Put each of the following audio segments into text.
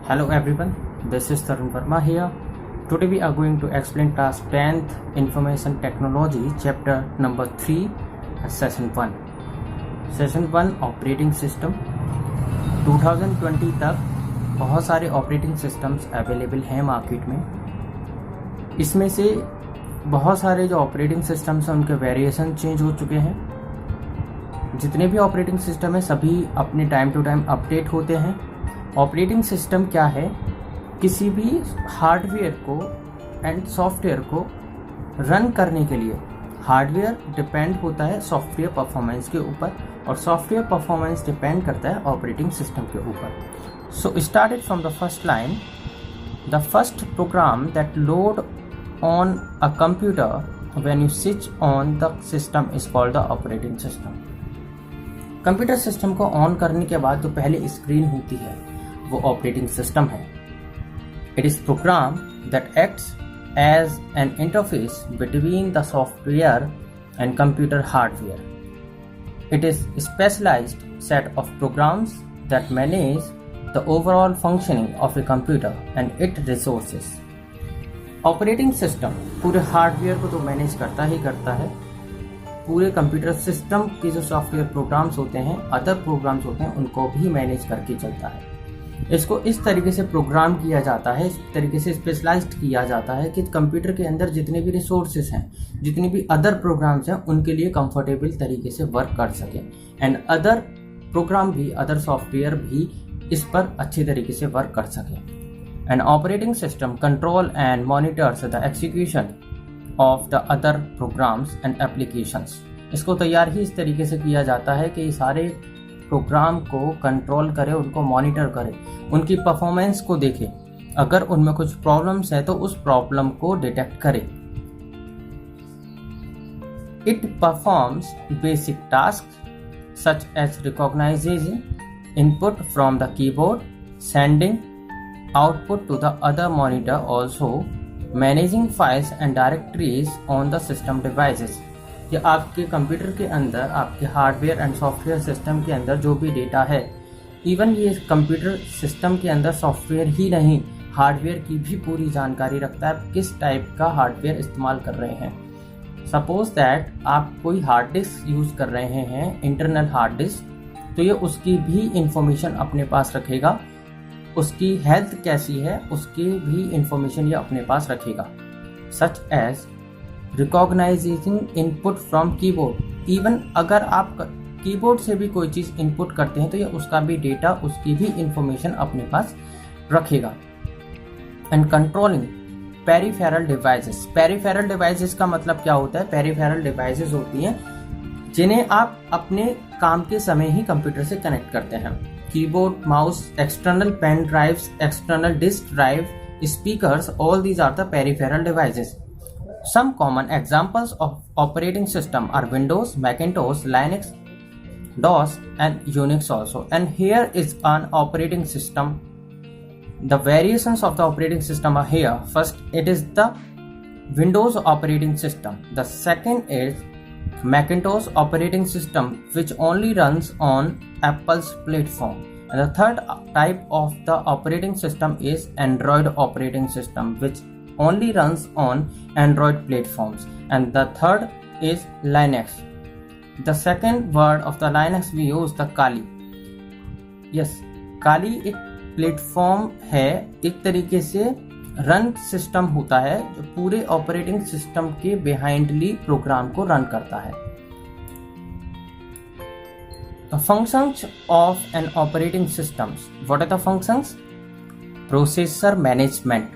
Hello everyone, this is Tarun Verma here. Today we are going to explain class 10th Information Technology chapter number 3 session 1. Session 1 operating system 2020 तक बहुत सारे operating systems available हैं market में। इसमें से बहुत सारे जो ऑपरेटिंग सिस्टम्स हैं उनके वेरिएशन चेंज हो चुके हैं। जितने भी ऑपरेटिंग सिस्टम हैं सभी अपने टाइम टू टाइम अपडेट होते हैं। ऑपरेटिंग सिस्टम क्या है? किसी भी हार्डवेयर को एंड सॉफ्टवेयर को रन करने के लिए हार्डवेयर डिपेंड होता है सॉफ्टवेयर परफॉर्मेंस के ऊपर और सॉफ्टवेयर परफॉर्मेंस डिपेंड करता है ऑपरेटिंग सिस्टम के ऊपर। So started from the first line, the first program that load on a computer when you switch on the system is called the operating system. Computer system को on करने के बाद जो पहले स्क्रीन होती है वो ऑपरेटिंग सिस्टम है। It is program that acts as an interface between the software and computer hardware. It is specialised set of programs that manage the overall functioning of a computer and it resources. Operating system पूरे hardware को तो manage करता ही करता है, पूरे computer system के जो software programmes होते हैं, अदर प्रोग्राम्स होते हैं, उनको भी मैनेज करके चलता है। इसको इस तरीके से प्रोग्राम किया जाता है, इस तरीके से स्पेशलाइज्ड किया जाता है कि कंप्यूटर के अंदर जितने भी रिसोर्सेज हैं, जितनी भी अदर प्रोग्राम्स हैं, उनके लिए कंफर्टेबल तरीके से वर्क कर सकें एंड अदर प्रोग्राम भी, अदर सॉफ्टवेयर भी इस पर अच्छे तरीके से वर्क कर सकें। And operating system control and monitors the execution of the other programs and applications. इसको तैयार ही इस तरीके से किया जाता है कि सारे प्रोग्राम को कंट्रोल करे, उनको मॉनिटर करे, उनकी परफॉर्मेंस को देखे, अगर उनमें कुछ प्रॉब्लम्स है तो उस प्रॉब्लम को डिटेक्ट करे। It performs basic task such as recognising input from the keyboard, sending output to the other monitor, also managing files and directories on the system devices. कि आपके कंप्यूटर के अंदर, आपके हार्डवेयर एंड सॉफ्टवेयर सिस्टम के अंदर जो भी data है, इवन ये कंप्यूटर सिस्टम के अंदर सॉफ्टवेयर ही नहीं, हार्डवेयर की भी पूरी जानकारी रखता है, किस टाइप का हार्डवेयर इस्तेमाल कर रहे हैं। सपोज दैट आप कोई हार्ड डिस्क यूज कर रहे हैं, इंटरनल हार्ड डिस्क, तो ये उसकी भी इंफॉर्मेशन अपने पास रखेगा, उसकी हेल्थ कैसी है उसकी भी इंफॉर्मेशन ये अपने पास रखेगा। Such as recognising input from keyboard, even अगर आप कीबोर्ड से भी कोई चीज़ इनपुट करते हैं तो ये उसका भी डेटा, उसकी भी इंफॉर्मेशन अपने पास रखेगा। And controlling peripheral devices. Peripheral devices का मतलब क्या होता है? पेरिफेरल डिवाइसेस होती हैं जिन्हें आप अपने काम के समय ही कंप्यूटर से कनेक्ट करते हैं। Keyboard, mouse, external pen drives, external disk drive, speakers, all these are the peripheral devices. Some common examples of operating system are Windows, Macintosh, Linux, DOS and Unix also. And here is an operating system. The variations of the operating system are here. First, it is the Windows operating system. The second is Macintosh operating system, which only runs on Apple's platform. And the third type of the operating system is Android operating system, which only runs on Android platforms. And the third is Linux. The second word of the Linux we use the Kali. Yes, Kali एक platform है, एक तरीके से run system होता है जो पूरे operating system के बिहाइंडली प्रोग्राम को रन करता है। The functions of an operating systems. What are the functions? Processor management,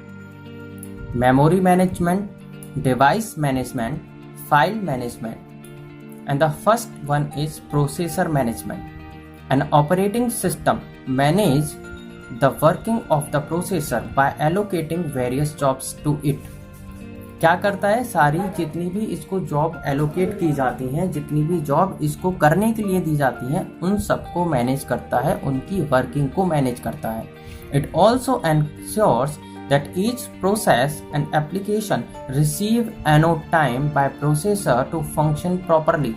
memory management, device management, file management. And the first one is processor management. An operating system manages the working of the processor by allocating various jobs to it. क्या करता है? सारी जितनी भी इसको job allocate की जाती हैं, जितनी भी जॉब इसको करने के लिए दी जाती हैं, उन सबको मैनेज करता है, उनकी वर्किंग को मैनेज करता है। It also ensures that each process and application receive enough time by processor to function properly.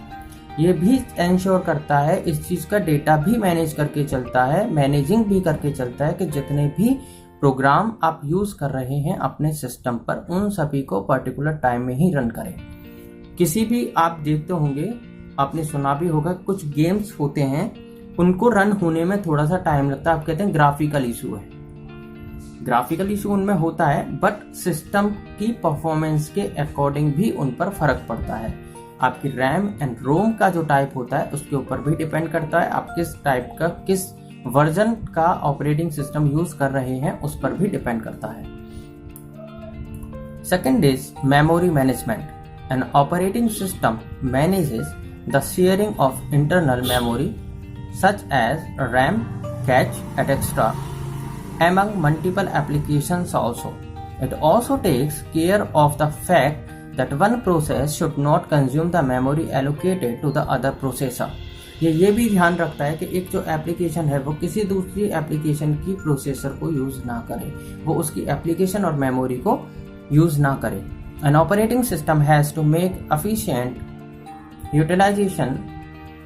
ये भी इंश्योर करता है, इस चीज़ का डेटा भी मैनेज करके चलता है, मैनेजिंग भी करके चलता है कि जितने भी प्रोग्राम आप यूज़ कर रहे हैं अपने सिस्टम पर, उन सभी को पर्टिकुलर टाइम में ही रन करें। किसी भी आप देखते होंगे, आपने सुना भी होगा, कुछ गेम्स होते हैं उनको रन होने में थोड़ा सा टाइम लगता है। आप कहते हैं ग्राफिकल इशू है, ग्राफिकल इशू उनमें होता है, बट सिस्टम की परफॉर्मेंस के अकॉर्डिंग भी उन पर फर्क पड़ता है। आपकी रैम एंड रोम का जो टाइप होता है उसके ऊपर भी डिपेंड करता है। आप किस टाइप का, किस वर्जन का ऑपरेटिंग सिस्टम यूज कर रहे हैं उस पर भी डिपेंड करता है। Second is memory management. An operating system manages the sharing of internal memory such as RAM, cache etc. among multiple applications also. It also takes care of the fact that one process should not consume the memory allocated to the other processor. ये भी ध्यान रखता है कि एक जो application है वो किसी दूसरी एप्लीकेशन की प्रोसेसर को यूज ना करे, वो उसकी एप्लीकेशन और मेमोरी को यूज ना करे। An operating system has to make efficient utilization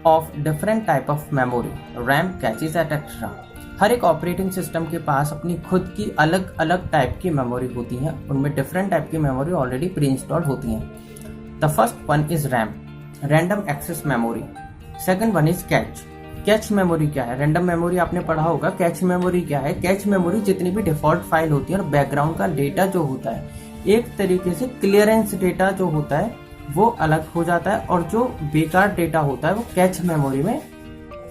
of different type of memory, RAM, caches etc. हर एक ऑपरेटिंग सिस्टम के पास अपनी खुद की अलग अलग टाइप की मेमोरी होती हैं, उनमें डिफरेंट टाइप की मेमोरी ऑलरेडी प्री इंस्टॉल्ड होती हैं। The first one is RAM, random access memory. Second one is cache. Cache memory क्या है? रैंडम मेमोरी आपने पढ़ा होगा। कैच मेमोरी क्या है? कैच मेमोरी जितनी भी डिफॉल्ट फाइल होती है और बैकग्राउंड का डेटा जो होता है, एक तरीके से क्लियरेंस डेटा जो होता है वो अलग हो जाता है, और जो बेकार डेटा होता है वो कैच मेमोरी में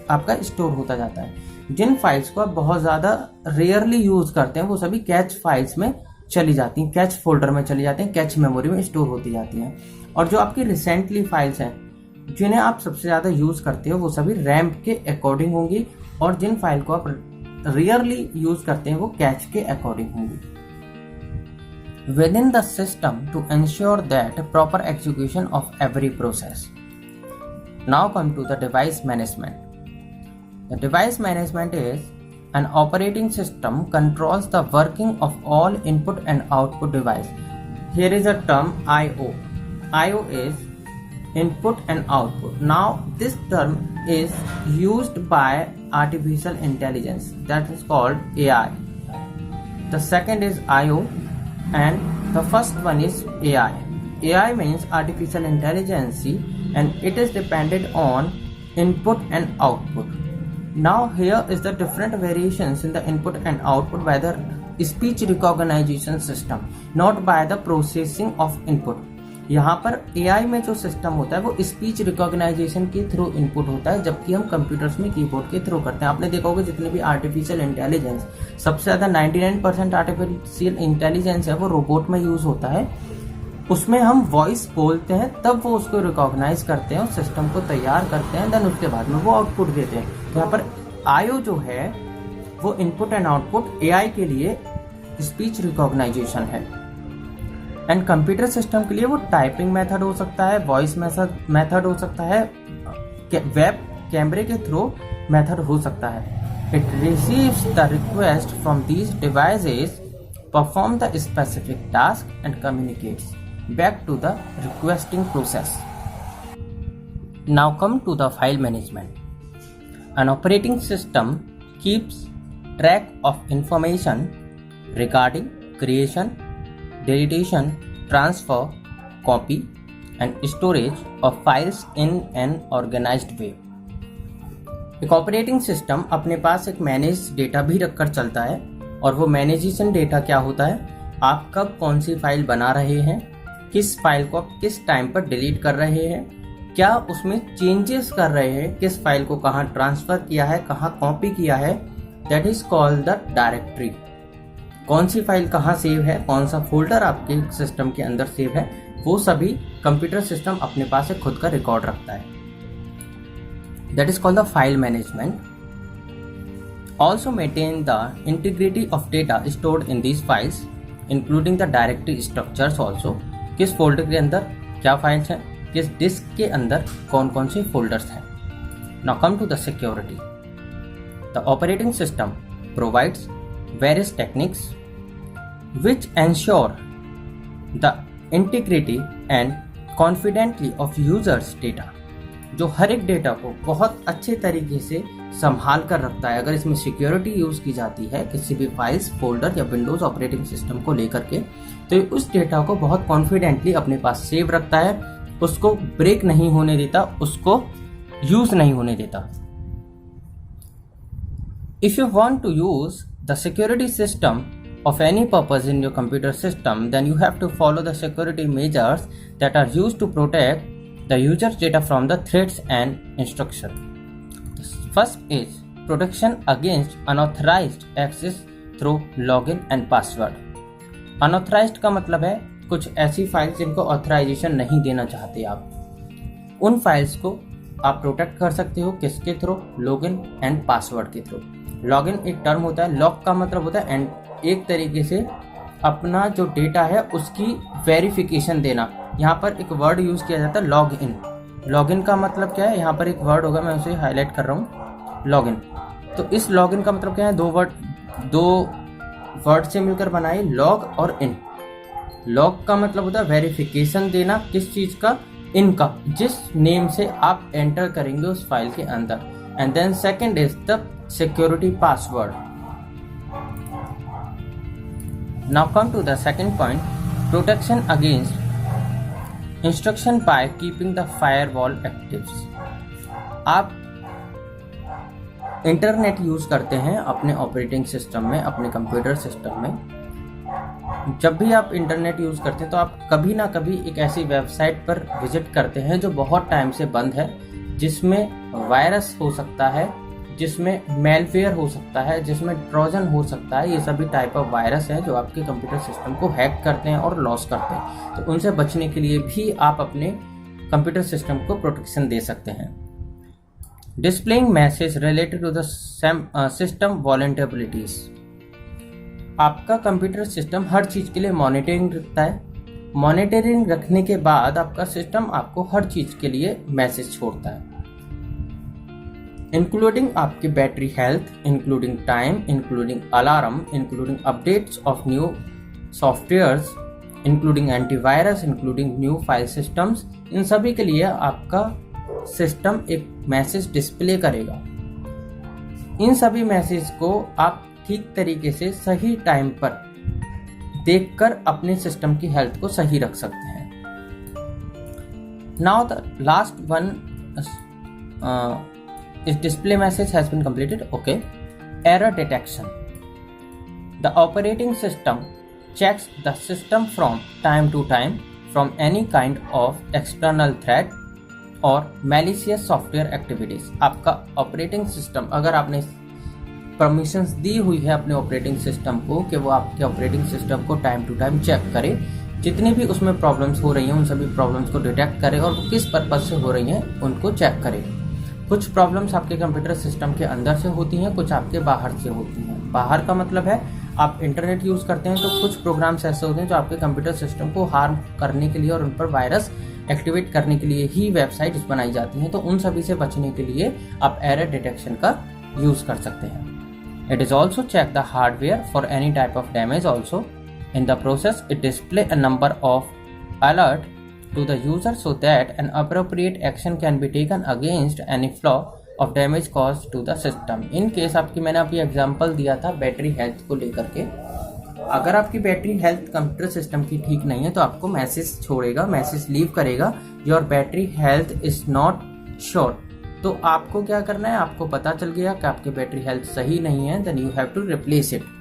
आपका स्टोर होता जाता है। जिन फाइल्स को आप बहुत ज़्यादा रेयरली यूज करते हैं वो सभी कैच फाइल्स में चली जाती हैं, कैच फोल्डर में चली जाती हैं, कैच मेमोरी में स्टोर होती जाती हैं। और जो आपकी रिसेंटली फाइल्स हैं जिन्हें आप सबसे ज़्यादा यूज करते हो वो सभी रैम के अकॉर्डिंग होंगी, और जिन फाइल को आप रेयरली यूज करते हैं वो कैच के अकॉर्डिंग होंगी। Within the system to ensure that proper execution of every process. Now come to the device management. The device management is an operating system controls the working of all input and output device. Here is a term I/O. I/O is input and output. Now this term is used by artificial intelligence, that is called AI. The second is I/O and the first one is AI. AI means artificial intelligence and it is dependent on input and output. Now here is the different variations in the input and output by the speech recognition system, not by the processing of input. यहाँ पर AI में जो system होता है वो speech recognition के through input होता है, जबकि हम कंप्यूटर्स में कीबोर्ड के थ्रू करते हैं। आपने देखा होगा जितने भी आर्टिफिशियल इंटेलिजेंस, सबसे ज़्यादा 99% आर्टिफिशियल इंटेलिजेंस है वो रोबोट में यूज होता है। उसमें हम वॉइस बोलते हैं तब वो उसको रिकॉग्नाइज करते हैं और सिस्टम को तैयार करते हैं, देन उसके बाद में वो आउटपुट देते हैं। तो यहाँ पर I/O जो है वो इनपुट एंड आउटपुट AI के लिए स्पीच रिकॉग्नाइजेशन है। एंड कंप्यूटर सिस्टम के लिए वो टाइपिंग मेथड हो सकता है, वॉइस मेथड हो सकता है, वेब कैमरे के थ्रू मेथड हो सकता है। It receives the request from these devices, perform the specific task and communicates back to the requesting process. Now come to the file management. An operating system keeps track of information regarding creation, deletion, transfer, copy and storage of files in an organized way. एक operating system अपने पास एक manage data भी रखकर चलता है, और वो मैनेजेशन data क्या होता है, आप कब कौन सी फाइल बना रहे हैं, किस फाइल को आप किस टाइम पर डिलीट कर रहे हैं, क्या उसमें चेंजेस कर रहे हैं, किस फाइल को कहाँ ट्रांसफर किया है, कहाँ कॉपी किया है, that is called the directory. कौन सी फाइल कहाँ सेव है, कौन सा फोल्डर आपके सिस्टम के अंदर सेव है, वो सभी कंप्यूटर सिस्टम अपने पास एक खुद का रिकॉर्ड रखता है। That is called the file management. Also maintain the integrity of data stored in these files, including the directory structures also. किस फोल्डर के अंदर क्या फाइल्स हैं, किस डिस्क के अंदर कौन कौन से फोल्डर्स हैं। Now come to the security. The operating system provides various techniques which ensure the integrity and confidently of users' data. जो हर एक डेटा को बहुत अच्छे तरीके से संभाल कर रखता है। अगर इसमें सिक्योरिटी यूज की जाती है किसी भी फाइल्स, फोल्डर या विंडोज ऑपरेटिंग सिस्टम को लेकर के, तो ये उस डेटा को बहुत कॉन्फिडेंटली अपने पास सेव रखता है, उसको ब्रेक नहीं होने देता, उसको यूज नहीं होने देता। If you want to use the security system of any purpose in your computer system, then you have to follow the security measures that are used to protect the user's data from the threats and instructions. First is protection against unauthorized access through login and password. Unauthorized का मतलब है कुछ ऐसी files जिनको authorisation नहीं देना चाहते आप, उन फाइल्स को आप प्रोटेक्ट कर सकते हो किसके थ्रू? लॉगिन एंड पासवर्ड के थ्रू। लॉगिन एक टर्म होता है, लॉग का मतलब होता है एंड एक तरीके से अपना जो डेटा है उसकी वेरिफिकेशन देना। यहाँ पर एक वर्ड यूज किया जाता है लॉग इन। लॉग इन का मतलब क्या है? यहाँ पर एक वर्ड होगा, मैं उसे हाईलाइट कर रहा हूँ, लॉग इन। तो इस लॉग इन का मतलब क्या है? दो वर्ड से मिलकर बनाए, लॉग और इन। लॉग का मतलब होता है वेरिफिकेशन देना, किस चीज का? इन का, जिस नेम से आप एंटर करेंगे उस फाइल के अंदर। And then second is the security password. Now come to the second point, protection against intrusion by keeping the firewall active. आप इंटरनेट यूज करते हैं अपने ऑपरेटिंग सिस्टम में, अपने कंप्यूटर सिस्टम में। जब भी आप इंटरनेट यूज करते हैं तो आप कभी ना कभी एक ऐसी वेबसाइट पर विजिट करते हैं जो बहुत टाइम से बंद है, जिसमें वायरस हो सकता है, जिसमें मेलवेयर हो सकता है, जिसमें ट्रोजन हो सकता है। ये सभी टाइप ऑफ वायरस हैं जो आपके कंप्यूटर सिस्टम को हैक करते हैं और लॉस करते हैं। तो उनसे बचने के लिए भी आप अपने कंप्यूटर सिस्टम को प्रोटेक्शन दे सकते हैं। Displaying message related to the system vulnerabilities. आपका कंप्यूटर सिस्टम हर चीज के लिए मॉनिटरिंग रखता है। मॉनिटरिंग रखने के बाद आपका सिस्टम आपको हर चीज के लिए मैसेज छोड़ता है, इंक्लूडिंग आपकी battery health, including time, including alarm, including updates of new softwares, including antivirus, including new file systems. इन सभी के लिए आपका सिस्टम एक मैसेज डिस्प्ले करेगा। इन सभी मैसेज को आप ठीक तरीके से सही टाइम पर देखकर अपने सिस्टम की हेल्थ को सही रख सकते हैं। Now the last one is display message has been completed. Okay. Error detection. The operating system checks the system from time to time from any kind of external threat or malicious software activities. आपका operating system, अगर आपने permissions दी हुई है अपने operating system को कि वो आपके ऑपरेटिंग सिस्टम को टाइम टू टाइम चेक करे, जितनी भी उसमें प्रॉब्लम्स हो रही हैं उन सभी प्रॉब्लम्स को डिटेक्ट करे और वो किस पर्पज से हो रही हैं उनको चेक करे। कुछ प्रॉब्लम्स आपके कंप्यूटर सिस्टम के अंदर से होती हैं, कुछ आपके बाहर से होती हैं। बाहर का मतलब है आप इंटरनेट यूज करते हैं तो कुछ प्रोग्राम्स ऐसे होते हैं जो आपके कंप्यूटर सिस्टम को हार्म करने के लिए और उन पर वायरस एक्टिवेट करने के लिए ही वेबसाइट्स बनाई जाती हैं। तो उन सभी से बचने के लिए आप एरर डिटेक्शन का यूज कर सकते हैं। It is also check the hardware for any type of damage also. In the process it display a number of alert to the user so that an appropriate action can be taken against any flaw of damage caused to the system. In case आपकी, मैंने अभी example दिया था battery health को लेकर के, अगर आपकी बैटरी हेल्थ कंप्यूटर सिस्टम की ठीक नहीं है तो आपको मैसेज छोड़ेगा, मैसेज लीव करेगा, your battery health is not sure. तो आपको क्या करना है? आपको पता चल गया कि आपकी बैटरी हेल्थ सही नहीं है, then you have to replace it.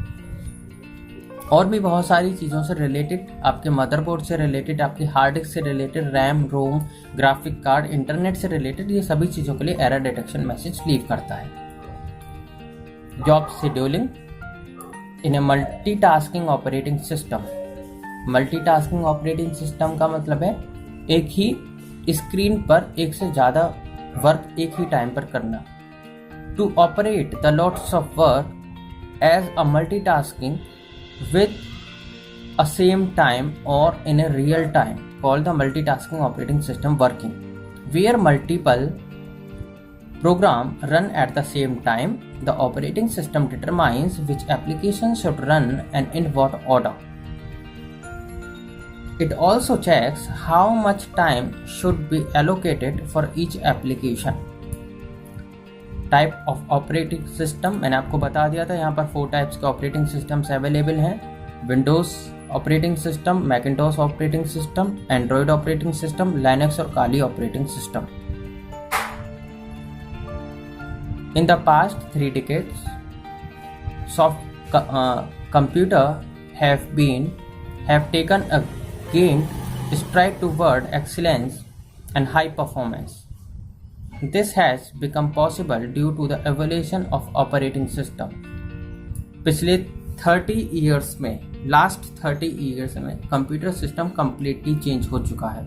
और भी बहुत सारी चीज़ों से रिलेटेड, आपके मदरबोर्ड से रिलेटेड, आपकी हार्ड डिस्क से रिलेटेड, रैम, रोम, ग्राफिक कार्ड, इंटरनेट से रिलेटेड, ये सभी चीज़ों के लिए एरर डिटेक्शन मैसेज लीव करता है। Job scheduling in a multitasking operating system. Multitasking operating system का मतलब है एक ही स्क्रीन पर एक से ज़्यादा वर्क एक ही टाइम पर करना। To operate the lots of work as a multitasking with a same time or in a real time called the multitasking operating system working, where multiple programs run at the same time. The operating system determines which application should run and in what order. It also checks how much time should be allocated for each application. Type of operating system, मैंने आपको बता दिया था यहाँ पर 4 types के operating systems available हैं. Windows operating system, Macintosh operating system, Android operating system, Linux और Kali operating system. In the past 3 decades, computer have taken a gained stride toward excellence and high performance. This has become possible due to the evolution of operating system. पिछले 30 years में, last 30 years में computer system completely change हो चुका है.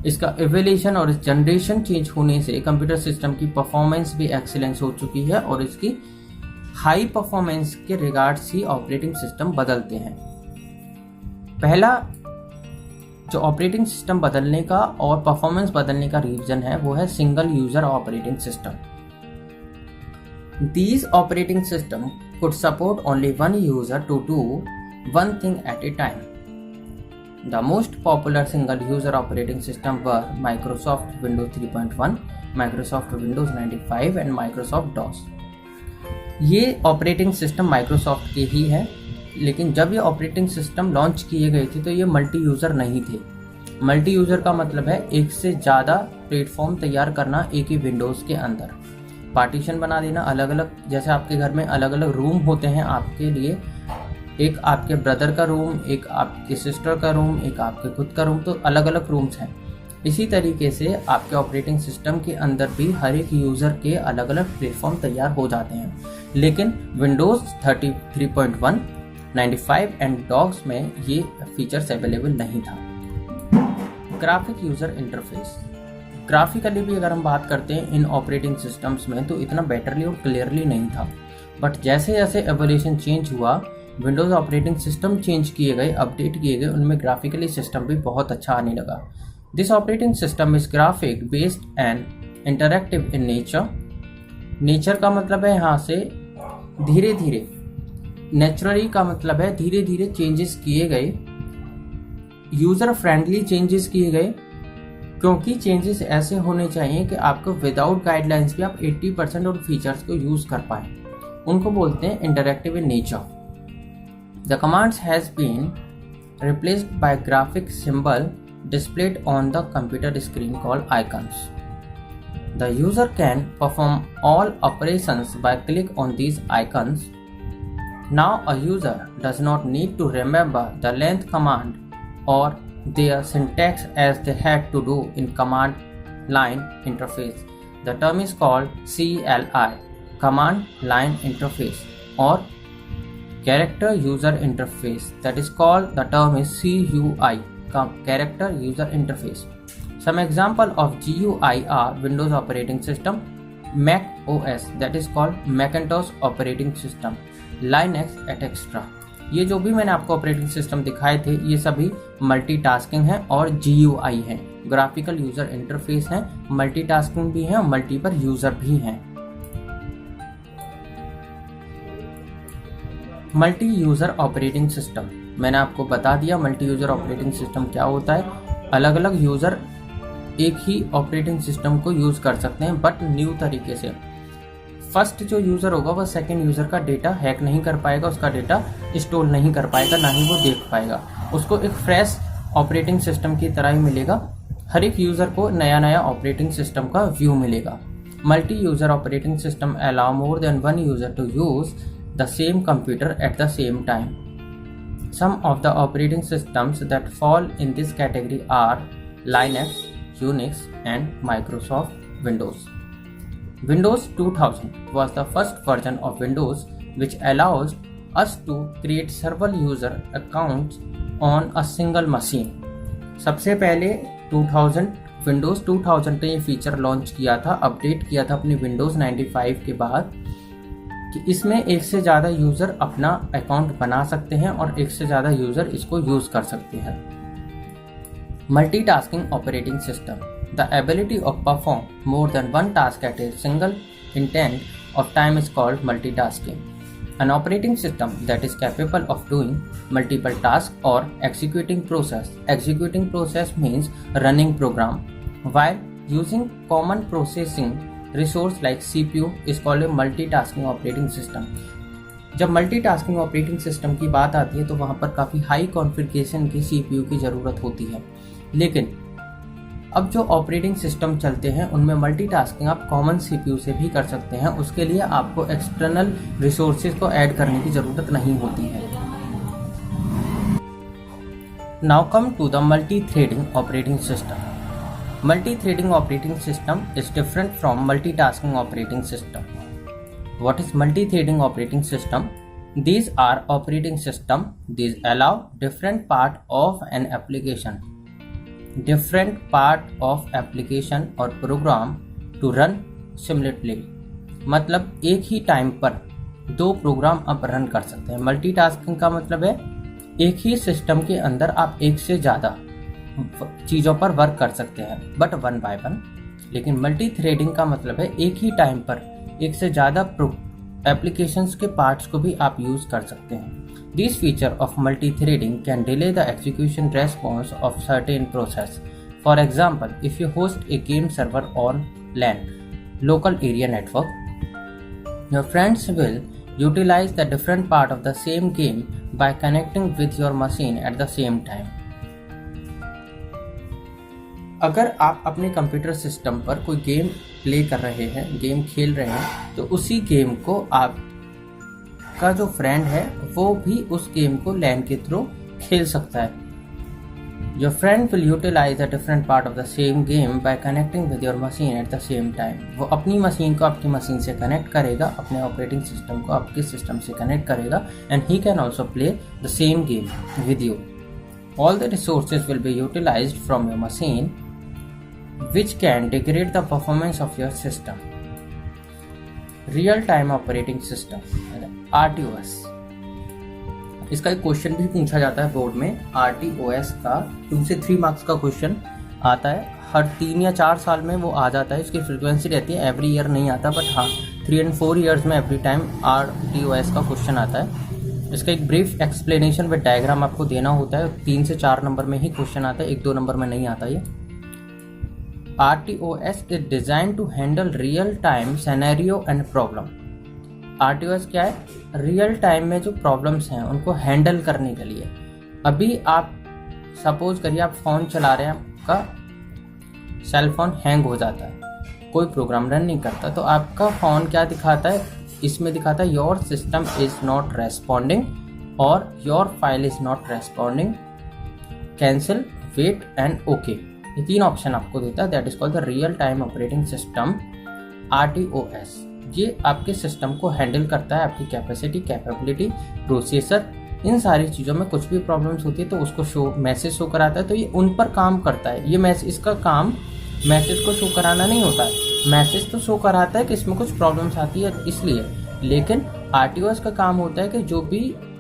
इसका evolution और इस generation change होने से कंप्यूटर सिस्टम की परफॉर्मेंस भी एक्सीलेंस हो चुकी है और इसकी हाई परफॉर्मेंस के रिगार्ड्स ही ऑपरेटिंग सिस्टम बदलते हैं. पहला जो ऑपरेटिंग सिस्टम बदलने का और परफॉर्मेंस बदलने का रीजन है वो है single user operating system. These operating system could support only one user to do one thing at a time. The most popular single-user operating system were Microsoft Windows 3.1, Microsoft Windows 95 and Microsoft DOS. ये operating system Microsoft के ही है, लेकिन जब ये operating system launch किए गए थे तो ये मल्टी यूज़र नहीं थे. मल्टी यूज़र का मतलब है एक से ज़्यादा प्लेटफॉर्म तैयार करना एक ही विंडोज़ के अंदर, पार्टीशन बना देना अलग अलग. जैसे आपके घर में अलग अलग रूम होते हैं आपके लिए, एक आपके ब्रदर का रूम, एक आपके सिस्टर का रूम, एक आपके खुद का रूम, तो अलग अलग रूम्स हैं. इसी तरीके से आपके ऑपरेटिंग सिस्टम के अंदर भी हर एक यूज़र के अलग अलग प्लेटफॉर्म तैयार हो जाते हैं. लेकिन विंडोज़ 3.1, 95 एंड डॉस में ये फीचर्स अवेलेबल नहीं था. ग्राफिक यूज़र इंटरफेस, ग्राफिकली भी अगर हम बात करते हैं इन ऑपरेटिंग सिस्टम्स में तो इतना बेटरली और क्लियरली नहीं था. बट जैसे जैसे एवोल्यूशन चेंज हुआ, विंडोज़ ऑपरेटिंग सिस्टम चेंज किए गए, अपडेट किए गए, उनमें ग्राफिकली सिस्टम भी बहुत अच्छा आने लगा. This operating system is graphic based and interactive in nature. Nature का मतलब है यहाँ से धीरे धीरे, नेचुरली का मतलब है धीरे धीरे चेंजेस किए गए, यूज़र फ्रेंडली चेंजेस किए गए, क्योंकि चेंजेस ऐसे होने चाहिए कि आपको विदाउट गाइडलाइंस भी आप 80% उन फीचर्स को यूज़ कर पाएँ. उनको बोलते हैं interactive in nature. The commands has been replaced by graphic symbol displayed on the computer screen called icons. The user can perform all operations by click on these icons. Now a user does not need to remember the length command or their syntax as they had to do in command line interface. The term is called CLI, command line interface, or character user interface. That is called, the term is CUI, character user interface. Some example of GUI are Windows operating system, Mac OS, that is called Macintosh operating system, Linux etc. ये जो भी मैंने आपको operating system दिखाए थे ये सभी multitasking है और GUI है, ग्राफिकल यूजर इंटरफेस है, मल्टीटास्किंग भी है और मल्टीपल यूजर भी हैं. मल्टी यूज़र ऑपरेटिंग सिस्टम, मैंने आपको बता दिया मल्टी यूज़र ऑपरेटिंग सिस्टम क्या होता है. अलग अलग यूज़र एक ही ऑपरेटिंग सिस्टम को यूज़ कर सकते हैं बट न्यू तरीके से. फर्स्ट जो यूज़र होगा वह सेकंड यूज़र का डेटा हैक नहीं कर पाएगा, उसका डेटा स्टोर नहीं कर पाएगा, ना ही वो देख पाएगा. उसको एक फ्रेश ऑपरेटिंग सिस्टम की तरह ही मिलेगा. हर एक यूज़र को नया नया ऑपरेटिंग सिस्टम का व्यू मिलेगा. Multi user operating system allow more than one user to use the same computer at the same time. Some of the operating systems that fall in this category are Linux, Unix and Microsoft Windows. Windows 2000 was the first version of Windows which allows us to create several user accounts on a single machine. सबसे पहले 2000 Windows 2000 ने ये feature launch किया था, update किया था अपनी Windows 95 के बाद, कि इसमें एक से ज़्यादा यूज़र अपना अकाउंट बना सकते हैं और एक से ज़्यादा यूज़र इसको यूज़ कर सकते हैं. Multitasking operating system, the ability of perform more than one task at a single intent of time is called multitasking. An operating system that is capable of doing multiple tasks or executing process. Executing process means running program while using common processing resource like CPU is called a multitasking operating system. जब multitasking operating system की बात आती है तो वहाँ पर काफ़ी high configuration की CPU की ज़रूरत होती है, लेकिन अब जो ऑपरेटिंग सिस्टम चलते हैं उनमें मल्टीटास्किंग आप कॉमन CPU से भी कर सकते हैं। उसके लिए आपको एक्सटर्नल रिसोर्सेज को ऐड करने की ज़रूरत नहीं होती है। Now come to the multi threading operating system. Multi threading operating system is different from multitasking operating system. What is multi-threading operating system? These are operating system. These allow different part of an application or program to run simultaneously. मतलब एक ही time पर दो programme आप run कर सकते हैं। Multitasking का मतलब है एक ही सिस्टम के अंदर आप एक से ज़्यादा चीज़ों पर वर्क कर सकते हैं, बट वन बाय वन। लेकिन मल्टी थ्रेडिंग का मतलब है एक ही टाइम पर एक से ज़्यादा एप्लीकेशंस के पार्ट्स को भी आप यूज़ कर सकते हैं। This feature of multi threading can delay the execution response of certain process. For example, if you host A game server on LAN local area network, your friends will utilize the different part of the same game by connecting with your machine at the same time. अगर आप अपने computer system पर कोई game play कर रहे हैं, game खेल रहे हैं, तो उसी गेम को आप का जो फ्रेंड है वो भी उस गेम को LAN के थ्रू खेल सकता है। Your friend will utilize a different part of the same game by connecting with your machine at the same time. वो अपनी मशीन को आपकी मशीन से कनेक्ट करेगा, अपने ऑपरेटिंग सिस्टम को आपके सिस्टम से कनेक्ट करेगा, and he can also play the same game with you. All the resources will be utilized from your machine, which can degrade the performance of your system. Real-time operating system RTOS, इसका एक question भी पूछा जाता है board में। RTOS का 2 से 3 marks का क्वेश्चन आता है, हर 3 या 4 साल में वो आ जाता है। इसकी फ्रीक्वेंसी रहती है, एवरी ईयर नहीं आता, बट हाँ 3 and 4 ईयर्स में एवरी टाइम RTOS का क्वेश्चन आता है। इसका एक ब्रीफ एक्सप्लेनेशन विद डायग्राम आपको देना होता है। 3 से 4 नंबर में ही क्वेश्चन आता है, 1-2 नंबर में नहीं आता ये। RTOS is designed to handle real time scenario and problem. RTOS क्या है? रियल टाइम में जो प्रॉब्लम्स हैं उनको हैंडल करने के लिए। अभी आप सपोज करिए आप फ़ोन चला रहे हैं, आपका सेल फोन हैंग हो जाता है, कोई प्रोग्राम रन नहीं करता, तो आपका फ़ोन क्या दिखाता है? इसमें दिखाता है your system is not responding और your file is not responding, cancel, wait and okay. ये 3 ऑप्शन आपको देता है। That is called the real time operating system RTOS। ये आपके सिस्टम को हैंडल करता है, आपकी कैपेसिटी, कैपेबिलिटी, प्रोसेसर, इन सारी चीज़ों में कुछ भी प्रॉब्लम्स होती है तो उसको मैसेज शो कराता है। तो ये उन पर काम करता है। ये इसका काम मैसेज को शो कराना नहीं होता है, मैसेज तो शो कराता है कि इसमें कुछ प्रॉब्लम्स आती है इसलिए, लेकिन RTOS का काम होता है कि जो भी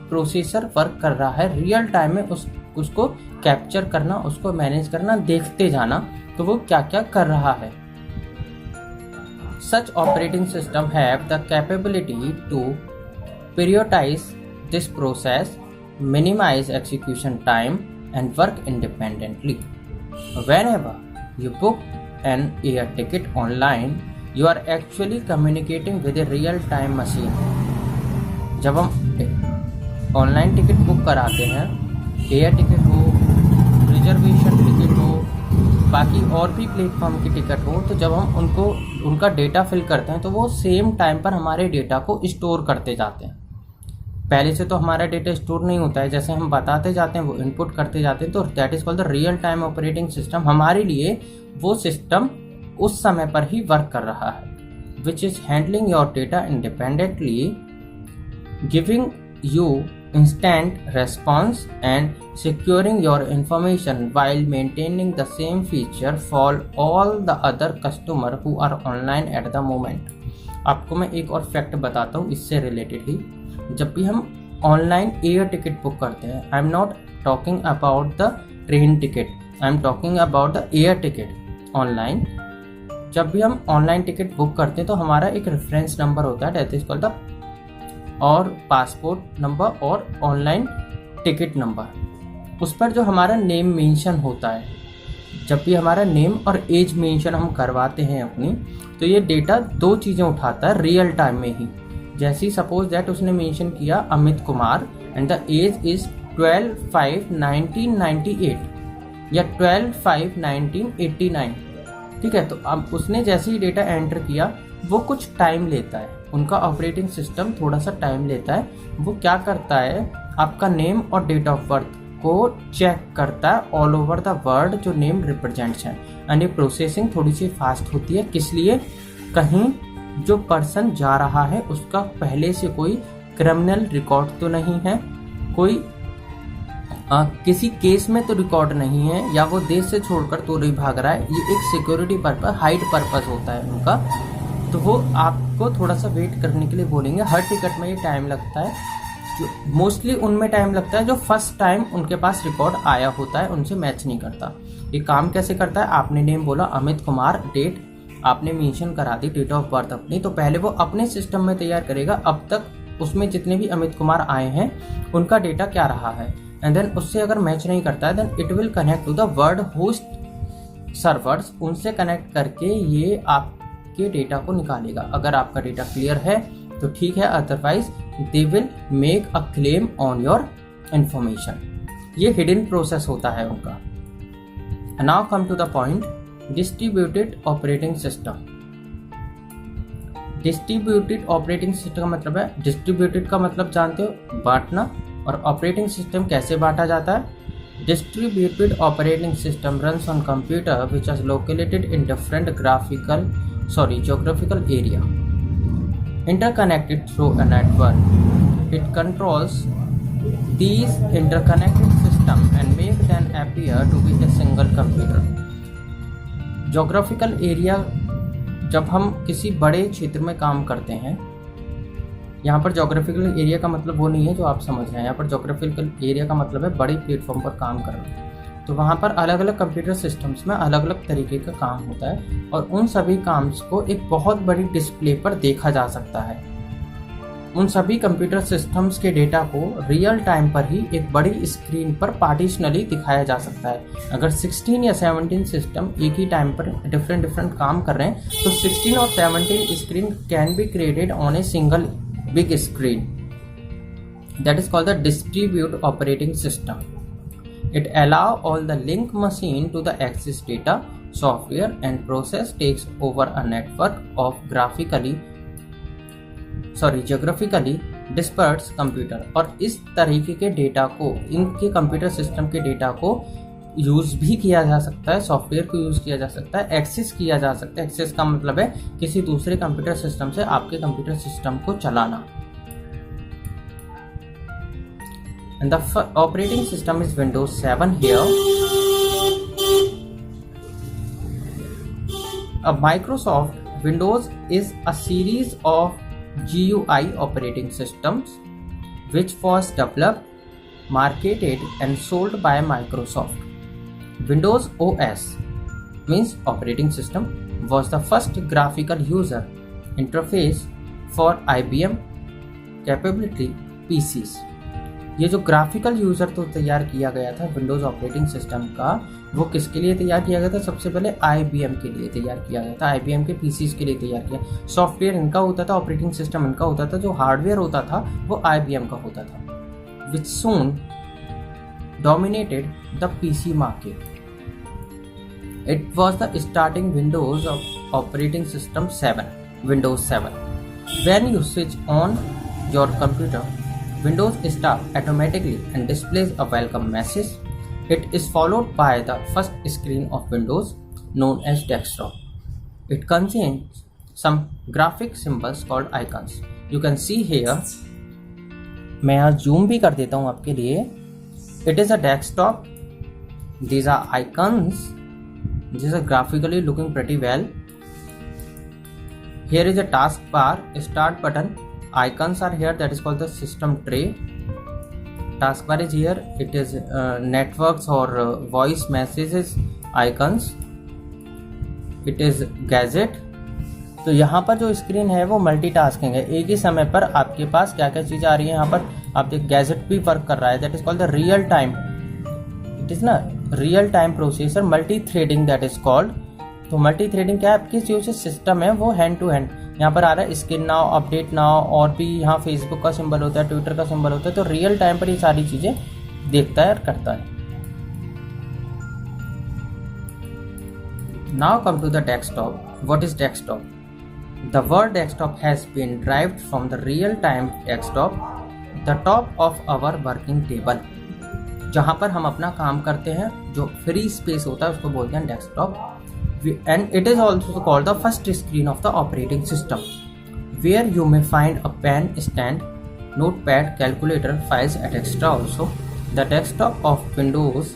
प्रोसेसर वर्क कर रहा है रियल टाइम में उसको कैप्चर करना, उसको मैनेज करना, देखते जाना तो वो क्या क्या कर रहा है। Such operating system have the capability to prioritize this process, minimize execution time, and work independently. Whenever you book an air ticket online, you are actually communicating with a real-time machine. जब हम online ticket book कराते हैं, air ticket हो, reservation ticket हो, बाकी और भी platform की टिकट हो, तो जब हम उनका डेटा फिल करते हैं तो वो सेम टाइम पर हमारे डेटा को स्टोर करते जाते हैं। पहले से तो हमारा डेटा स्टोर नहीं होता है, जैसे हम बताते जाते हैं वो इनपुट करते जाते हैं। तो that is called the real time operating system. हमारे लिए वो सिस्टम उस समय पर ही वर्क कर रहा है, which is handling your data independently, giving you instant response and securing your information while maintaining the same feature for all the other customer who are online at the moment. आपको मैं एक और fact बताता हूँ इससे related ही। जब भी हम ऑनलाइन एयर टिकट बुक करते हैं, I am not talking about the train ticket, I am talking about the air ticket online. जब भी हम ऑनलाइन टिकट बुक करते हैं तो हमारा एक रेफरेंस नंबर होता है, दैट इज कॉल्ड द और पासपोर्ट नंबर और ऑनलाइन टिकट नंबर। उस पर जो हमारा नेम मेंशन होता है, जब भी हमारा नेम और एज मेंशन हम करवाते हैं अपनी, तो ये डेटा दो चीज़ें उठाता है रियल टाइम में ही। जैसे ही सपोज दैट उसने मेंशन किया Amit Kumar and the age is 12/5/1998 या 12/5/1989, ठीक है। तो अब उसने जैसे ही डेटा एंटर किया, वो कुछ टाइम लेता है, उनका ऑपरेटिंग सिस्टम थोड़ा सा टाइम लेता है। वो क्या करता है, आपका नेम और डेट ऑफ बर्थ को चेक करता है ऑल ओवर द वर्ल्ड जो नेम रिप्रेजेंट्स हैं, एंड ये प्रोसेसिंग थोड़ी सी फास्ट होती है। किस लिए, कहीं जो पर्सन जा रहा है उसका पहले से कोई क्रिमिनल रिकॉर्ड तो नहीं है, कोई किसी केस में तो रिकॉर्ड नहीं है, या वो देश से छोड़कर तो नहीं भाग रहा है। ये एक सिक्योरिटी पर्पस, हाइड पर्पस होता है उनका। तो वो आपको थोड़ा सा वेट करने के लिए बोलेंगे। हर टिकट में ये टाइम लगता है, मोस्टली उनमें टाइम लगता है जो फर्स्ट टाइम उनके पास रिकॉर्ड आया होता है, उनसे मैच नहीं करता। ये काम कैसे करता है, आपने नेम बोला अमित कुमार, डेट आपने मेंशन करा दी, डेट ऑफ बर्थ अपनी, तो पहले वो अपने सिस्टम में तैयार करेगा अब तक उसमें जितने भी अमित कुमार आए हैं उनका डेटा क्या रहा है, एंड देन उससे अगर मैच नहीं करता है then it will connect to the world host servers. उनसे कनेक्ट करके ये आपके डेटा को निकालेगा। अगर आपका डेटा क्लियर है तो ठीक है, otherwise they will make a claim on your information. ये हिडन प्रोसेस होता है उनका। Now come to the point, distributed operating system. Distributed operating system का मतलब है, डिस्ट्रीब्यूटेड का मतलब जानते हो, बांटना, और ऑपरेटिंग सिस्टम कैसे बांटा जाता है। Distributed operating system runs on computer which is located in different geographical area interconnected through a network. It controls these interconnected systems and makes them appear to be a single computer. Geographical area, जब हम किसी बड़े क्षेत्र में काम करते हैं, यहाँ पर जोग्राफिकल एरिया का मतलब वो नहीं है जो आप समझ रहे हैं। यहाँ पर जोग्राफिकल एरिया का मतलब है बड़े प्लेटफॉर्म पर काम करना। तो वहाँ पर अलग अलग कंप्यूटर सिस्टम्स में अलग अलग तरीके का काम होता है, और उन सभी काम्स को एक बहुत बड़ी डिस्प्ले पर देखा जा सकता है। उन सभी कंप्यूटर सिस्टम्स के डेटा को रियल टाइम पर ही एक बड़ी स्क्रीन पर पार्टीशनली दिखाया जा सकता है। अगर 16 या 17 सिस्टम एक ही टाइम पर डिफरेंट काम कर रहे हैं, तो 16 और 17 screen can be created on a single big screen. That is called the distributed operating system. It allow all the link machine to the access data, software and process takes over a network of geographically dispersed computer. और इस तरीके के data को, इनके computer system के data को use भी किया जा सकता है, सॉफ्टवेयर को यूज किया जा सकता है, एक्सेस किया जा सकता है। एक्सेस का मतलब है किसी दूसरे कंप्यूटर सिस्टम से आपके कंप्यूटर सिस्टम को चलाना। And the operating system is Windows 7 here. अब Microsoft Windows is a series of GUI operating systems which was developed, marketed and sold by Microsoft. Windows OS means operating system was the first graphical user interface for IBM capability PCs. ये जो graphical user तो तैयार किया गया था Windows operating system का, वो किसके लिए तैयार किया गया था? सबसे पहले IBM के लिए तैयार किया गया था, IBM के PCs के लिए तैयार किया। सॉफ्टवेयर इनका होता था, ऑपरेटिंग सिस्टम इनका होता था, जो हार्डवेयर होता था वो IBM का होता था। Which soon dominated the PC market. It was the starting Windows of operating system 7, Windows 7. When you switch on your computer, Windows starts automatically and displays a welcome message. It is followed by the first screen of Windows known as desktop. It contains some graphic symbols called icons. You can see here, मैं यहाँ zoom भी कर देता हूँ आपके लिए. It is a desktop. These are icons. These are graphically looking pretty well. Here is a taskbar, a start button. Icons are here, that is called the system tray. Taskbar is here. It is networks or voice messages icons. It is gadget. तो यहाँ पर जो screen है वो multitasking है, एक ही समय पर आपके पास क्या क्या चीज़ें आ रही है। यहाँ पर आप देख गैजेट भी वर्क कर रहा है, that is called the real time, it is ना real time processor, multi threading that is called. तो मल्टी थ्रेडिंग क्या है, आपकी जो सिस्टम है वो हैंड टू हैंड, यहाँ पर आ रहा है स्किन नाउ, अपडेट नाउ, और भी यहाँ फेसबुक का सिंबल होता है, ट्विटर का सिंबल होता है। तो रियल टाइम पर ये सारी चीज़ें देखता है और करता है। Now come to the desktop. What is desktop? The word desktop has been derived from the real-time desktop, the top of our working table. जहाँ पर हम अपना काम करते हैं, जो फ्री स्पेस होता है उसको बोलते हैं desktop. And it is also called the first screen of the operating system, where you may find a pen stand, notepad, calculator, files, etc. Also, the desktop of Windows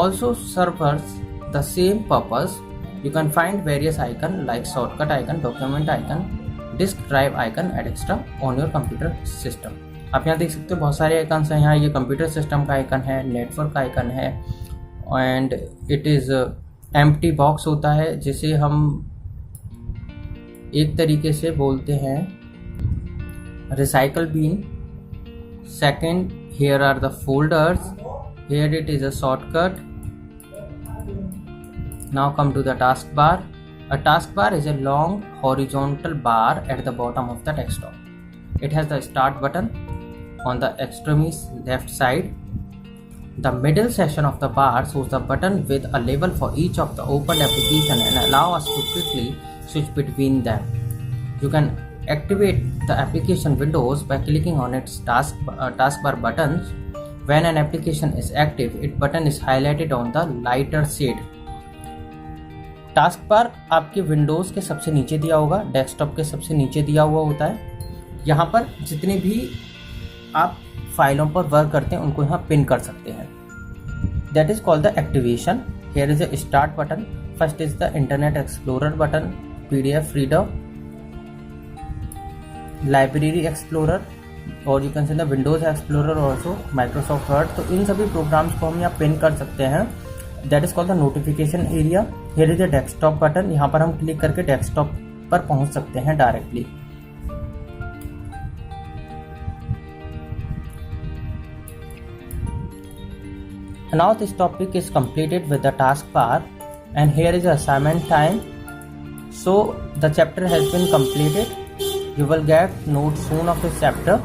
also serves the same purpose. You can find various icons like shortcut icon, document icon, disk drive icon, etc. on your computer system. आप यहाँ देख सकते हो बहुत सारे icons हैं। यहाँ ये कंप्यूटर सिस्टम का आइकन है, नेटवर्क का आइकन है, and it is empty box होता है जिसे हम एक तरीके से बोलते हैं recycle been. Second, here are the folders, here it is a shortcut. Now come to the taskbar. A taskbar is a long horizontal bar at the bottom of the desktop. It has the start button on the extremist left side. The middle section of the bar shows the button with a label for each of the opened application and allow us to quickly switch between them. You can activate the application windows by clicking on its taskbar buttons. When an application is active, its button is highlighted on the lighter shade. Task bar आपके Windows के सबसे नीचे दिया होगा, desktop के सबसे नीचे दिया हुआ होता है। यहाँ पर जितने भी आप फाइलों पर वर्क करते हैं उनको यहाँ पिन कर सकते हैं। That is called the activation. Here is a start button, first is the Internet Explorer button, PDF reader, library explorer, और you can say the Windows Explorer also, Microsoft Word. तो इन सभी प्रोग्राम्स को हम यहाँ पिन कर सकते हैं। That is called the notification area. Here is the desktop button, यहाँ पर हम क्लिक करके डेस्कटॉप पर पहुंच सकते हैं directly. Now this topic is completed with the taskbar, and here is assignment time. So the chapter has been completed. You will get notes soon of this chapter.